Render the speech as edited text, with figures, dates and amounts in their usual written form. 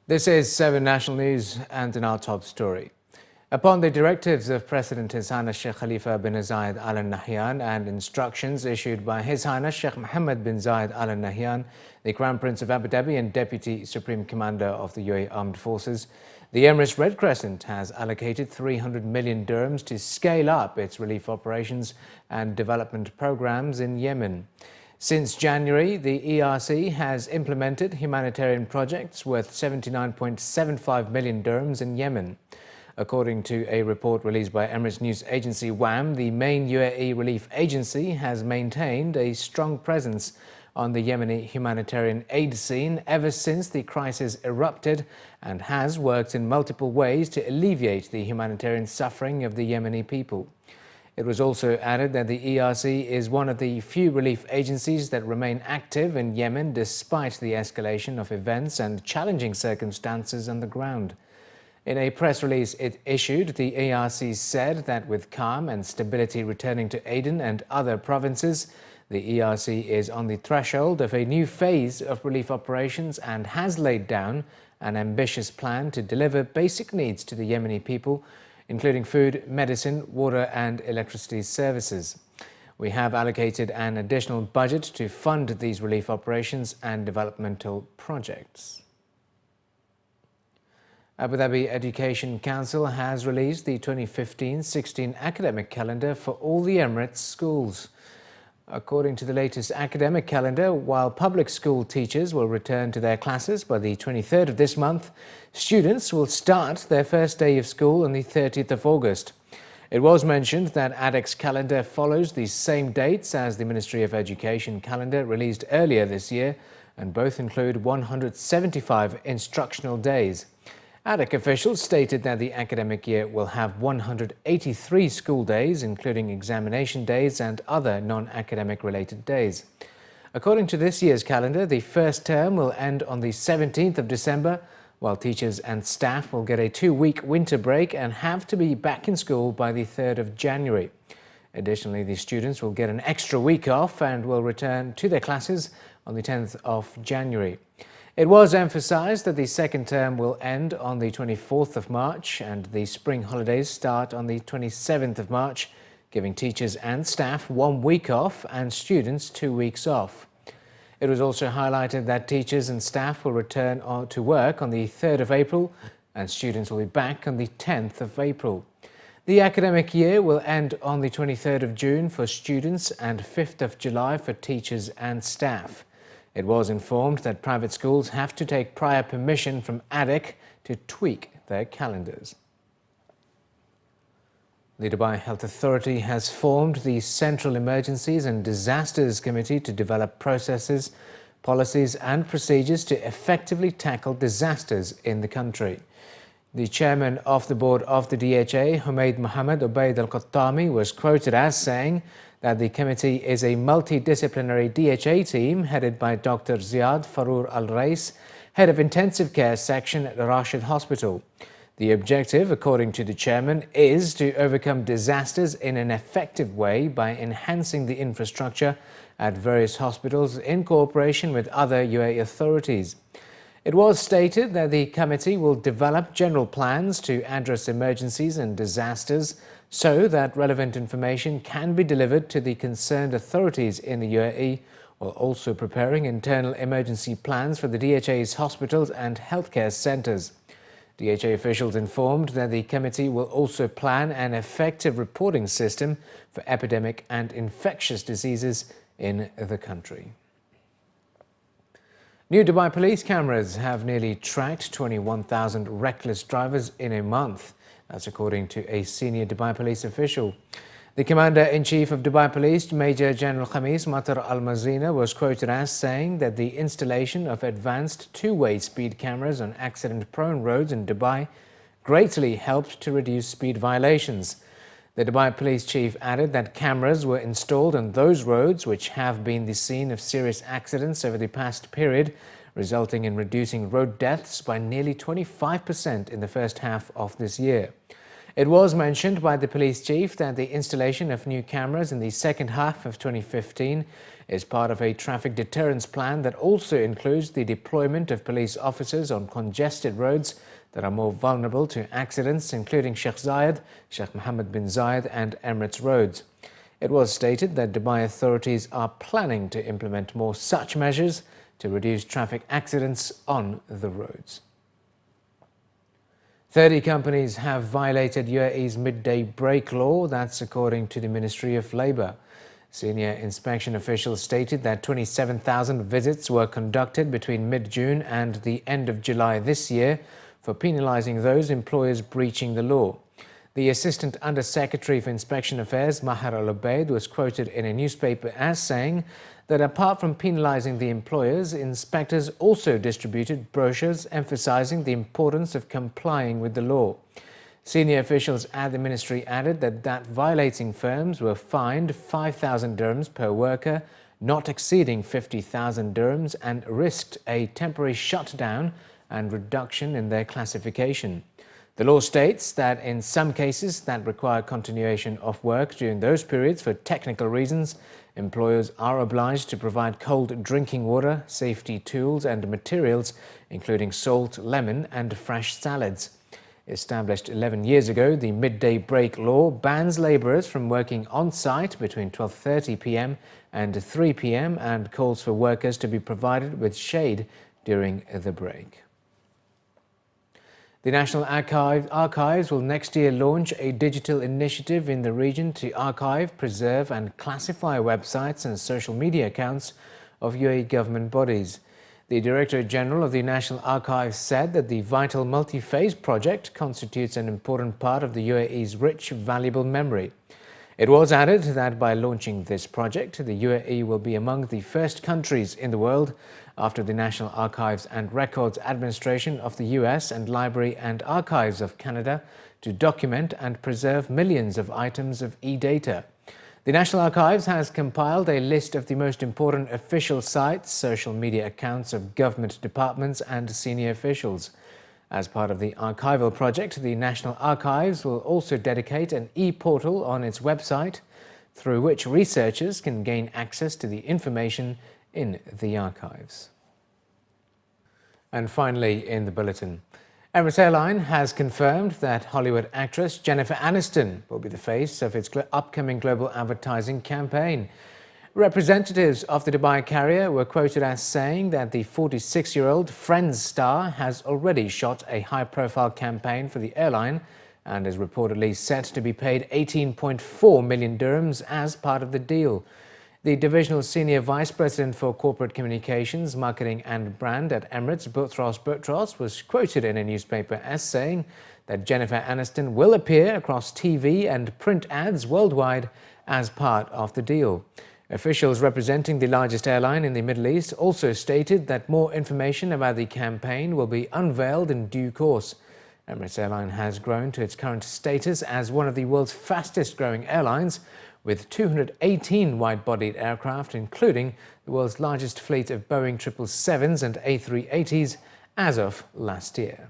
This is 7 National News, and in our top story. Upon the directives of President His Highness Sheikh Khalifa bin Zayed Al Nahyan and instructions issued by His Highness Sheikh Mohammed bin Zayed Al Nahyan, the Crown Prince of Abu Dhabi and Deputy Supreme Commander of the UAE Armed Forces, the Emirates Red Crescent has allocated 300 million dirhams to scale up its relief operations and development programs in Yemen. Since January, the ERC has implemented humanitarian projects worth 79.75 million dirhams in Yemen. According to a report released by Emirates news agency WAM, the main UAE relief agency has maintained a strong presence on the Yemeni humanitarian aid scene ever since the crisis erupted and has worked in multiple ways to alleviate the humanitarian suffering of the Yemeni people. It was also added that the ERC is one of the few relief agencies that remain active in Yemen despite the escalation of events and challenging circumstances on the ground. In a press release it issued, the ERC said that with calm and stability returning to Aden and other provinces, the ERC is on the threshold of a new phase of relief operations and has laid down an ambitious plan to deliver basic needs to the Yemeni people, including food, medicine, water and electricity services. We have allocated an additional budget to fund these relief operations and developmental projects. Abu Dhabi Education Council has released the 2015-16 academic calendar for all the Emirates schools. According to the latest academic calendar, while public school teachers will return to their classes by the 23rd of this month, students will start their first day of school on the 30th of August. It was mentioned that ADEC's calendar follows the same dates as the Ministry of Education calendar released earlier this year, and both include 175 instructional days. ADEC officials stated that the academic year will have 183 school days, including examination days and other non-academic related days. According to this year's calendar, the first term will end on the 17th of December, while teachers and staff will get a 2-week winter break and have to be back in school by the 3rd of January. Additionally, the students will get an extra week off and will return to their classes on the 10th of January. It was emphasized that the second term will end on the 24th of March and the spring holidays start on the 27th of March, giving teachers and staff 1 week off and students 2 weeks off. It was also highlighted that teachers and staff will return to work on the 3rd of April and students will be back on the 10th of April. The academic year will end on the 23rd of June for students and 5th of July for teachers and staff. It was informed that private schools have to take prior permission from ADEC to tweak their calendars. The Dubai Health Authority has formed the Central Emergencies and Disasters Committee to develop processes, policies and procedures to effectively tackle disasters in the country. The chairman of the board of the DHA, Humaid Mohammed Obaid Al-Qattami, was quoted as saying that the committee is a multidisciplinary DHA team headed by Dr. Ziad Farour Al-Rais, head of intensive care section at Rashid Hospital. The objective, according to the chairman, is to overcome disasters in an effective way by enhancing the infrastructure at various hospitals in cooperation with other UAE authorities. It was stated that the committee will develop general plans to address emergencies and disasters so that relevant information can be delivered to the concerned authorities in the UAE, while also preparing internal emergency plans for the DHA's hospitals and healthcare centres. DHA officials informed that the committee will also plan an effective reporting system for epidemic and infectious diseases in the country. New Dubai police cameras have nearly tracked 21,000 reckless drivers in a month. That's according to a senior Dubai police official. The Commander-in-Chief of Dubai Police, Major General Khamis Matar Al-Mazina, was quoted as saying that the installation of advanced two-way speed cameras on accident-prone roads in Dubai greatly helped to reduce speed violations. The Dubai Police Chief added that cameras were installed on those roads which have been the scene of serious accidents over the past period, resulting in reducing road deaths by nearly 25% in the first half of this year. It was mentioned by the police chief that the installation of new cameras in the second half of 2015 is part of a traffic deterrence plan that also includes the deployment of police officers on congested roads that are more vulnerable to accidents, including Sheikh Zayed, Sheikh Mohammed bin Zayed and Emirates roads. It was stated that Dubai authorities are planning to implement more such measures to reduce traffic accidents on the roads. 30 companies have violated UAE's midday break law, that's according to the Ministry of Labour. Senior inspection officials stated that 27,000 visits were conducted between mid-June and the end of July this year for penalising those employers breaching the law. The Assistant Under-Secretary for Inspection Affairs, Maher Al-Obaid, was quoted in a newspaper as saying that apart from penalising the employers, inspectors also distributed brochures emphasising the importance of complying with the law. Senior officials at the ministry added that violating firms were fined 5,000 dirhams per worker, not exceeding 50,000 dirhams, and risked a temporary shutdown and reduction in their classification. The law states that in some cases that require continuation of work during those periods for technical reasons, employers are obliged to provide cold drinking water, safety tools and materials, including salt, lemon and fresh salads. Established 11 years ago, the midday break law bans labourers from working on-site between 12:30 p.m. and 3 p.m. and calls for workers to be provided with shade during the break. The National Archives will next year launch a digital initiative in the region to archive, preserve and classify websites and social media accounts of UAE government bodies. The Director General of the National Archives said that the vital multi-phase project constitutes an important part of the UAE's rich, valuable memory. It was added that by launching this project, the UAE will be among the first countries in the world after the National Archives and Records Administration of the US and Library and Archives of Canada to document and preserve millions of items of e-data. The National Archives has compiled a list of the most important official sites, social media accounts of government departments and senior officials. As part of the archival project, the National Archives will also dedicate an e-portal on its website through which researchers can gain access to the information in the archives. And finally, in the bulletin, Emirates Airline has confirmed that Hollywood actress Jennifer Aniston will be the face of its upcoming global advertising campaign. Representatives of the Dubai carrier were quoted as saying that the 46-year-old Friends star has already shot a high-profile campaign for the airline and is reportedly set to be paid 18.4 million dirhams as part of the deal. The Divisional Senior Vice President for Corporate Communications, Marketing and Brand at Emirates, Boutros, was quoted in a newspaper as saying that Jennifer Aniston will appear across TV and print ads worldwide as part of the deal. Officials representing the largest airline in the Middle East also stated that more information about the campaign will be unveiled in due course. Emirates Airline has grown to its current status as one of the world's fastest-growing airlines, with 218 wide-bodied aircraft, including the world's largest fleet of Boeing 777s and A380s as of last year.